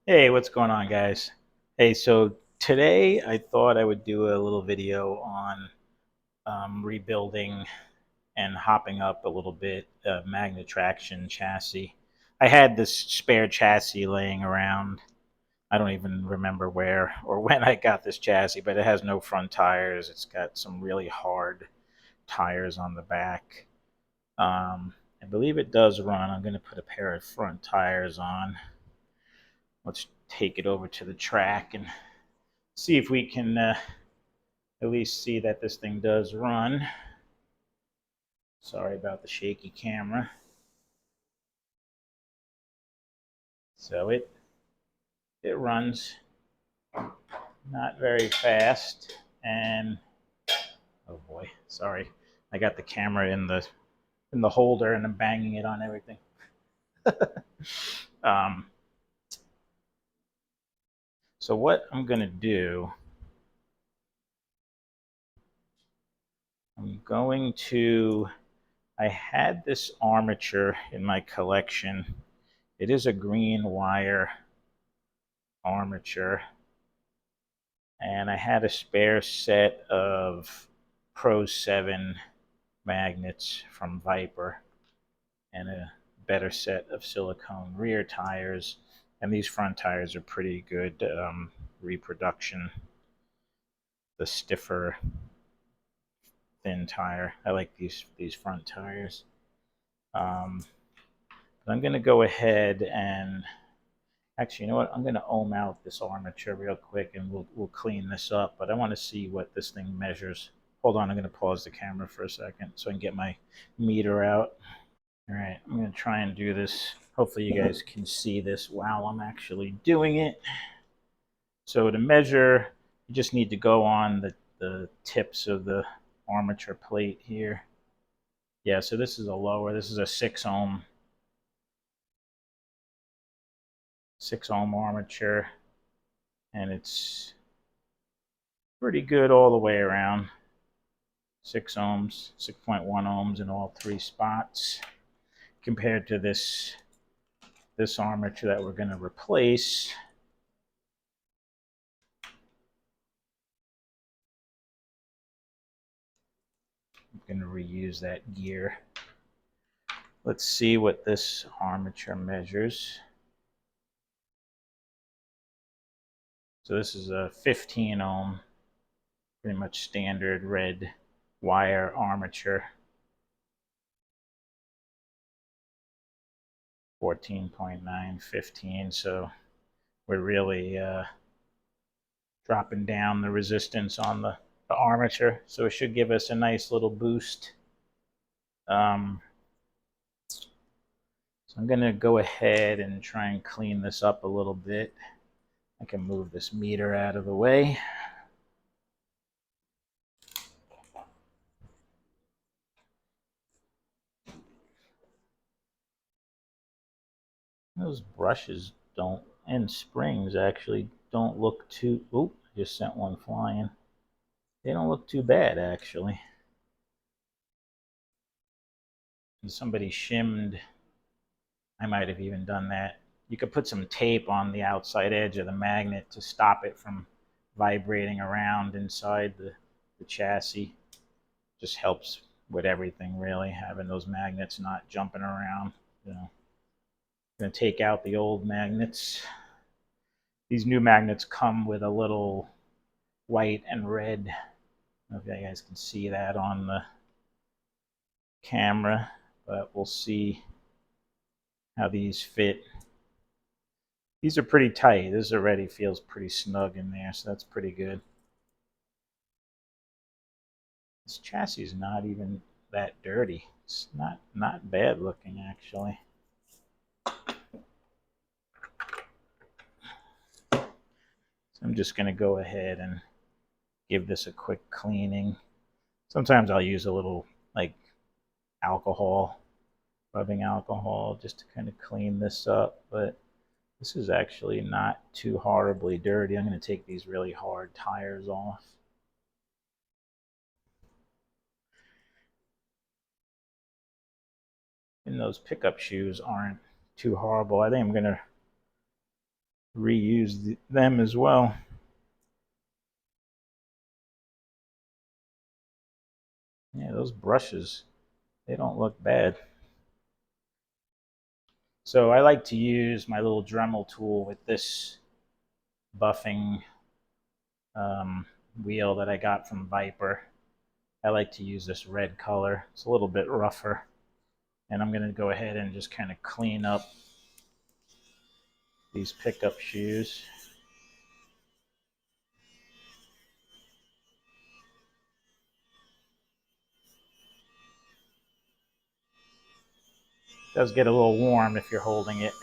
Hey, what's going on, guys? Hey, so today I thought I would do a little video on rebuilding and hopping up a little bit Magnatraction chassis. I had this spare chassis laying around. I don't even remember where or when I got this chassis, but it has no front tires. It's got some really hard tires on the back. I believe it does run. I'm going to put a pair of front tires on. Let's take it over to the track and see if we can at least see that this thing does run. Sorry about the shaky camera. So it runs not very fast, and oh boy, sorry, I got the camera in the holder and I'm banging it on everything. um, so what I'm gonna do, I'm going to. I had this armature in my collection. It is a green wire armature, and I had a spare set of Pro 7 magnets from Viper and a better set of silicone rear tires. And these front tires are pretty good reproduction. The stiffer, thin tire. I like these front tires. But I'm going to go ahead and actually, you know what? I'm going to ohm out this armature real quick and we'll clean this up. But I want to see what this thing measures. Hold on, I'm going to pause the camera for a second so I can get my meter out. All right, I'm going to try and do this. Hopefully you guys can see this while I'm actually doing it. So to measure, you just need to go on the tips of the armature plate here. Yeah, so this is a lower, this is a 6 ohm armature, and it's pretty good all the way around. 6 ohms, 6.1 ohms in all three spots, compared to this armature that we're going to replace. I'm going to reuse that gear. Let's see what this armature measures. So this is a 15 ohm, pretty much standard red wire armature. 14.9, 15. So we're really dropping down the resistance on the armature. So it should give us a nice little boost. So I'm going to go ahead and try and clean this up a little bit. I can move this meter out of the way. Those brushes don't, and springs actually don't look too, oop, I just sent one flying. They don't look too bad actually. And somebody shimmed, I might have even done that. You could put some tape on the outside edge of the magnet to stop it from vibrating around inside the chassis. Just helps with everything really, having those magnets not jumping around. You know, I'm gonna take out the old magnets. These new magnets come with a little white and red. I don't know if you guys can see that on the camera, but we'll see how these fit. These are pretty tight. This already feels pretty snug in there, so that's pretty good. This chassis is not even that dirty. It's not bad looking actually. So I'm just going to go ahead and give this a quick cleaning. Sometimes I'll use a little like alcohol, rubbing alcohol, just to kind of clean this up, but this is actually not too horribly dirty. I'm going to take these really hard tires off. And those pickup shoes aren't too horrible. I think I'm going to reuse them as well. Yeah, those brushes, they don't look bad. So I like to use my little Dremel tool with this buffing um, wheel that I got from Viper. I like to use this red color. It's a little bit rougher. And I'm going to go ahead and just kind of clean up these pickup shoes. It does get a little warm if you're holding it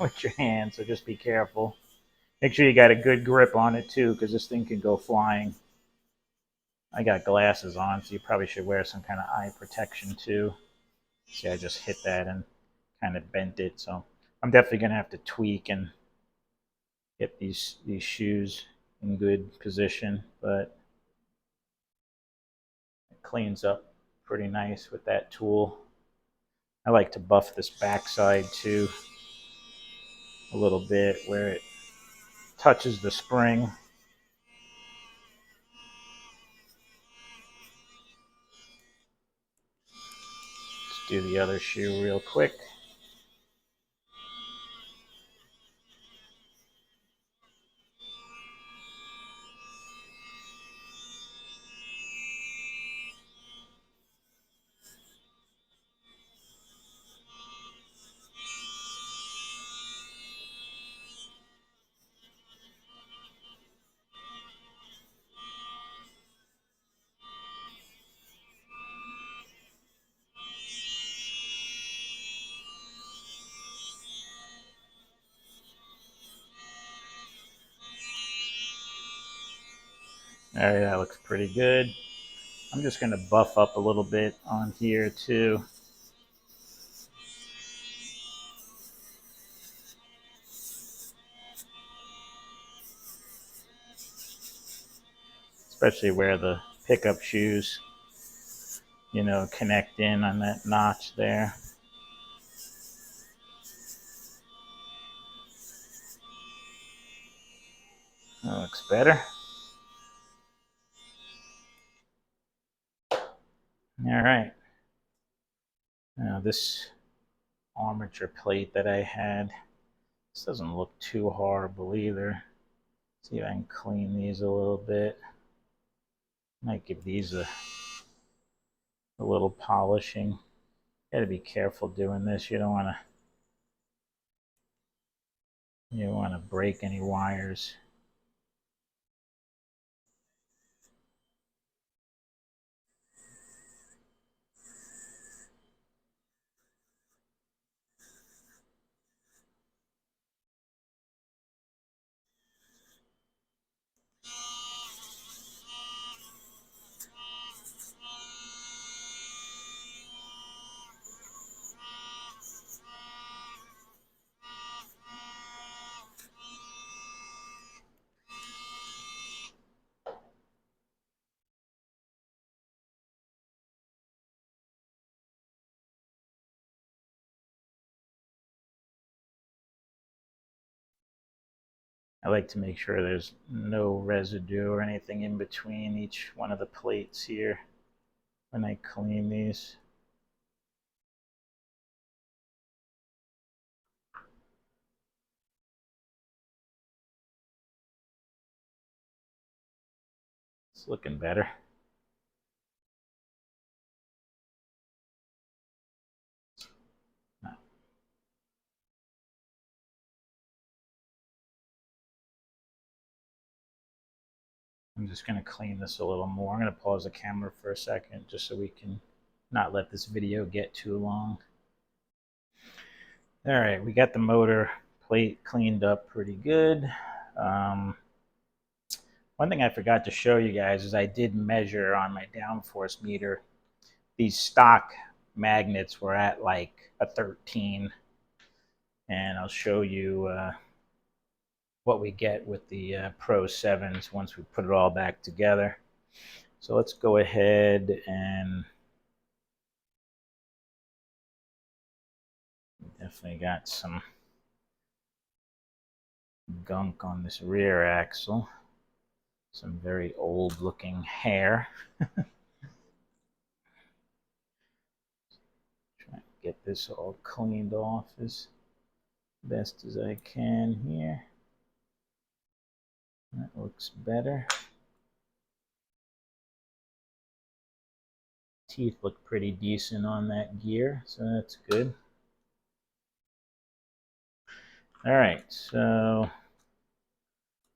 with your hand, so just be careful. Make sure you got a good grip on it too, because this thing can go flying. I got glasses on, so you probably should wear some kind of eye protection too. See, I just hit that and kind of bent it, so I'm definitely going to have to tweak and get these shoes in good position, but it cleans up pretty nice with that tool. I like to buff this backside too a little bit where it touches the spring. Let's do the other shoe real quick. All right, that looks pretty good. I'm just going to buff up a little bit on here too. Especially where the pickup shoes, connect in on that notch there. That looks better. All right. Now this armature plate that I had, this doesn't look too horrible either. See if I can clean these a little bit. Might give these a little polishing. Gotta be careful doing this. You don't want to break any wires. I like to make sure there's no residue or anything in between each one of the plates here when I clean these. It's looking better. I'm just going to clean this a little more. I'm going to pause the camera for a second just so we can not let this video get too long. All right, we got the motor plate cleaned up pretty good. One thing I forgot to show you guys is I did measure on my downforce meter. These stock magnets were at like a 13, and I'll show you what we get with the Pro 7s once we put it all back together. So let's go ahead and definitely got some gunk on this rear axle. Some very old looking hair. Try to get this all cleaned off as best as I can here. That looks better. Teeth look pretty decent on that gear, so that's good. All right, so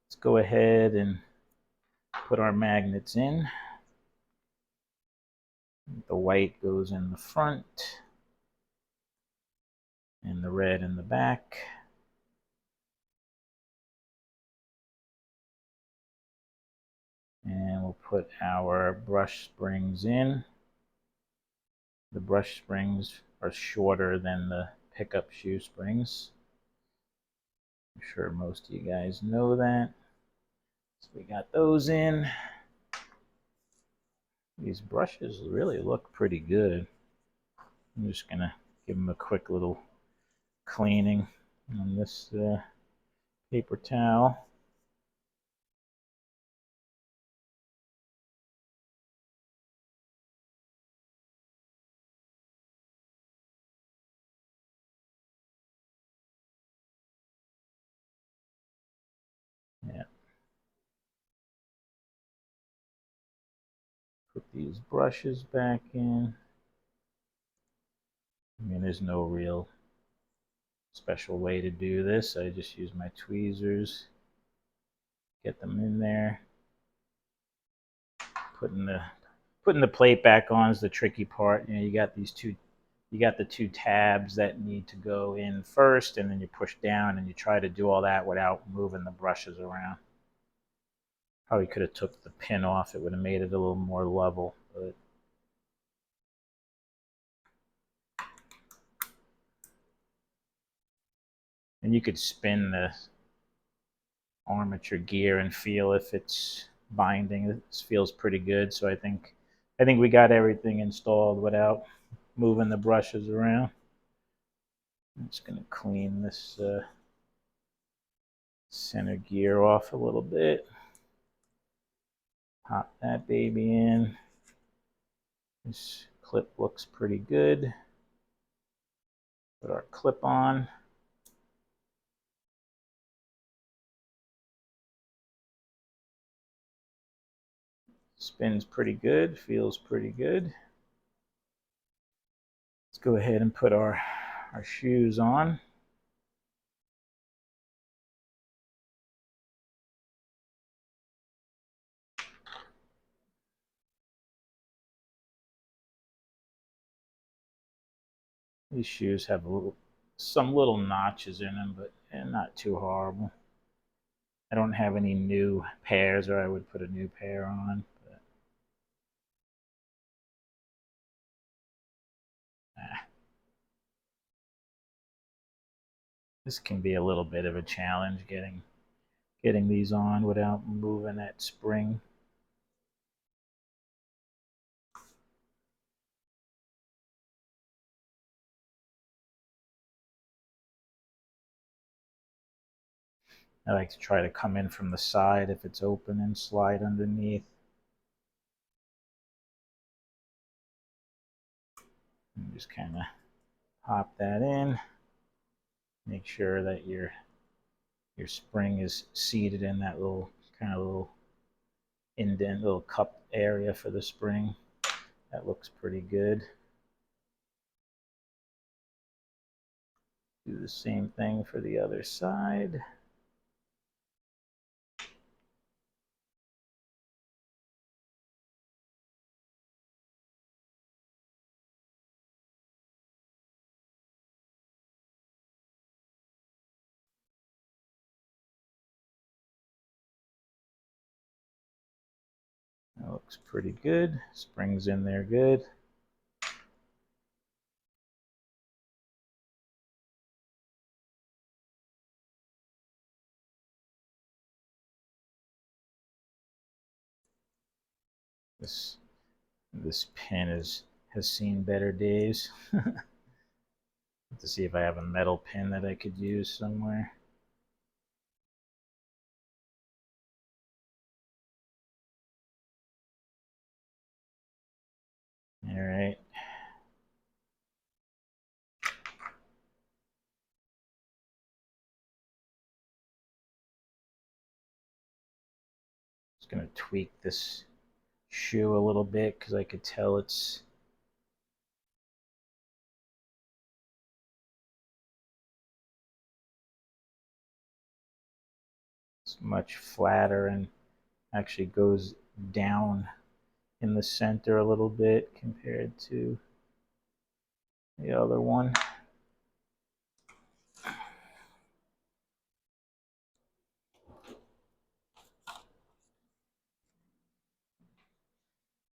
let's go ahead and put our magnets in. The white goes in the front and the red in the back. And we'll put our brush springs in. The brush springs are shorter than the pickup shoe springs. I'm sure most of you guys know that. So we got those in. These brushes really look pretty good. I'm just going to give them a quick little cleaning on this paper towel. Yeah. Put these brushes back in. I mean, there's no real special way to do this. I just use my tweezers, get them in there. Putting the plate back on is the tricky part. You know, you got the two tabs that need to go in first, and then you push down and you try to do all that without moving the brushes around. Probably could have took the pin off. It would have made it a little more level. But and you could spin the armature gear and feel if it's binding. This feels pretty good, so I think we got everything installed without moving the brushes around. I'm just going to clean this center gear off a little bit. Pop that baby in. This clip looks pretty good. Put our clip on. Spins pretty good, feels pretty good. Let's go ahead and put our shoes on. These shoes have some little notches in them, but not too horrible. I don't have any new pairs, or I would put a new pair on. But, this can be a little bit of a challenge getting these on without moving that spring. I like to try to come in from the side if it's open and slide underneath. And just kind of pop that in. Make sure that your spring is seated in that little indent, little cup area for the spring. That looks pretty good. Do the same thing for the other side. That looks pretty good. Springs in there good. This pin has seen better days. To see if I have a metal pin that I could use somewhere. All right. Just going to tweak this shoe a little bit because I could tell it's much flatter and actually goes down in the center a little bit compared to the other one.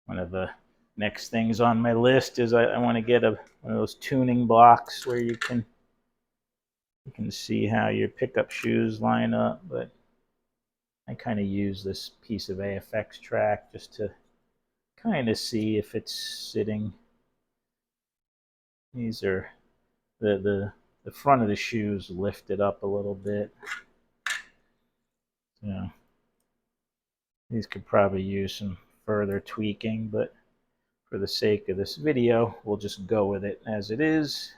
One of the next things on my list is I want to get one of those tuning blocks where you can see how your pickup shoes line up, but I kind of use this piece of AFX track just to kind of see if it's sitting. These are the front of the shoes lifted up a little bit. So these could probably use some further tweaking, but for the sake of this video, we'll just go with it as it is.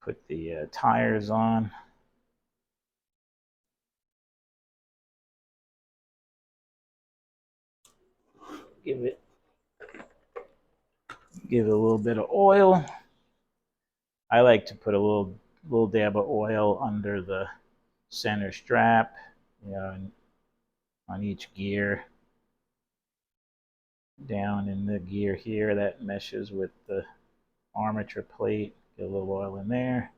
Put the tires on. Give it a little bit of oil. I like to put a little dab of oil under the center strap, on each gear. Down in the gear here that meshes with the armature plate. Get a little oil in there.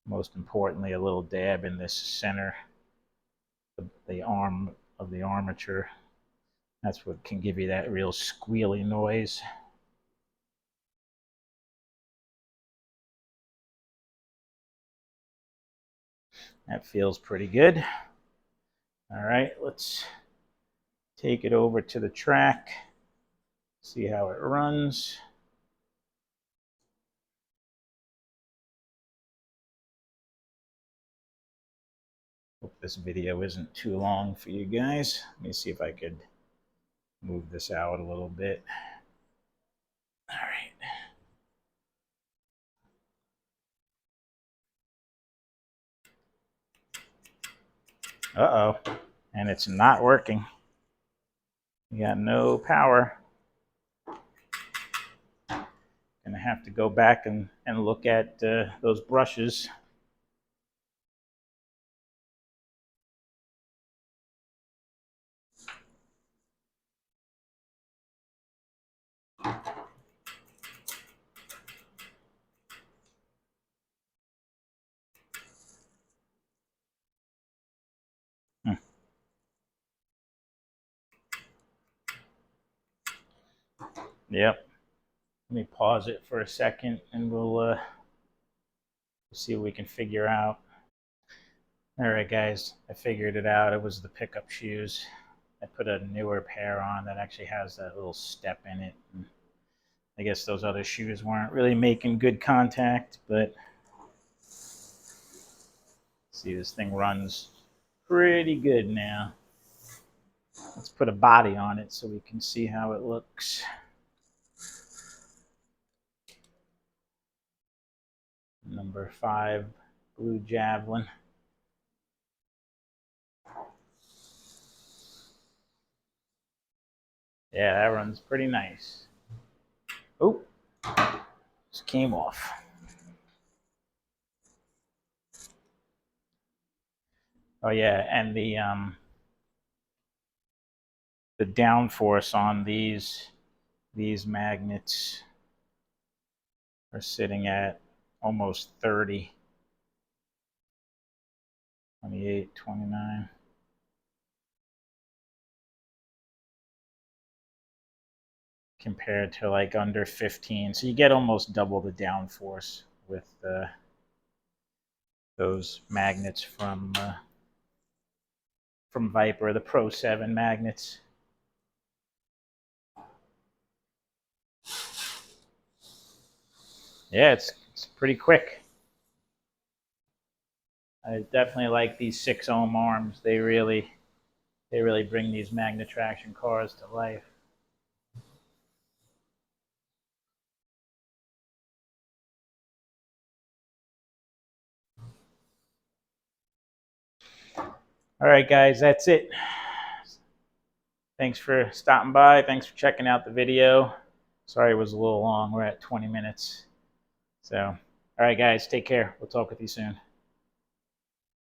Most importantly, a little dab in this center, the arm of the armature. That's what can give you that real squealy noise. That feels pretty good. All right, let's take it over to the track, see how it runs. Hope this video isn't too long for you guys. Let me see if I could move this out a little bit. All right. Uh-oh. And it's not working. You got no power. Gonna have to go back and look at those brushes. Yep. Let me pause it for a second and we'll see what we can figure out. All right, guys, I figured it out. It was the pickup shoes. I put a newer pair on that actually has that little step in it. And I guess those other shoes weren't really making good contact, but see, this thing runs pretty good now. Let's put a body on it so we can see how it looks. Number 5 Blue Javelin. Yeah, that runs pretty nice. Oh, just came off. Oh yeah, and the downforce on these magnets are sitting at almost 30. 28, 29. Compared to like under 15. So you get almost double the downforce with those magnets from Viper, the Pro 7 magnets. Yeah, it's pretty quick. I definitely like these 6 ohm arms. They really bring these Magnatraction cars to life. All right, guys, that's it. Thanks for stopping by. Thanks for checking out the video. Sorry it was a little long. We're at 20 minutes. So, all right, guys, take care. We'll talk with you soon.